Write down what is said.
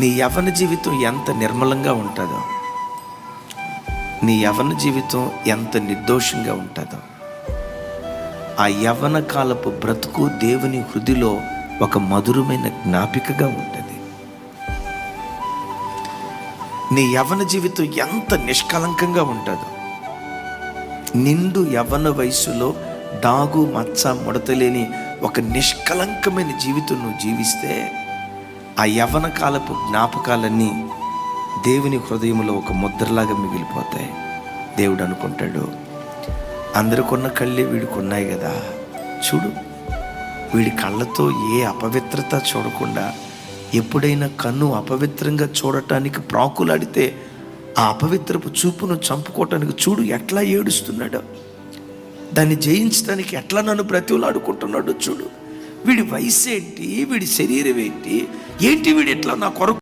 నీ యవ్వన జీవితం ఎంత నిర్మలంగా ఉంటుందో, నీ యవ్వన జీవితం ఎంత నిర్దోషంగా ఉంటుందో, ఆ యవ్వన కాలపు బ్రతుకు దేవుని హృదిలో ఒక మధురమైన జ్ఞాపికగా ఉంటుంది. నీ యవ్వన జీవితం ఎంత నిష్కలంకంగా ఉంటుందో, నిండు యవ్వన వయసులో డాగు మచ్చ ముడతలేని ఒక నిష్కలంకమైన జీవితం నువ్వు జీవిస్తే ఆ యవ్వన కాలపు జ్ఞాపకాలన్నీ దేవుని హృదయంలో ఒక ముద్రలాగా మిగిలిపోతాయి. దేవుడు అనుకుంటాడు, అందరికొన్న కళ్ళే వీడికి ఉన్నాయి కదా, చూడు వీడి కళ్ళతో ఏ అపవిత్రత చూడకుండా, ఎప్పుడైనా కన్ను అపవిత్రంగా చూడటానికి ప్రాకులాడితే ఆ అపవిత్రపు చూపును చంపుకోవటానికి చూడు ఎట్లా ఏడుస్తున్నాడో, దాన్ని జయించడానికి ఎట్లా నన్ను బ్రతిమలాడుకుంటున్నాడో చూడు. వీడి వయసు ఏంటి, వీడి శరీరం ఏంటి, వీడి ఎట్లా నా కొరకు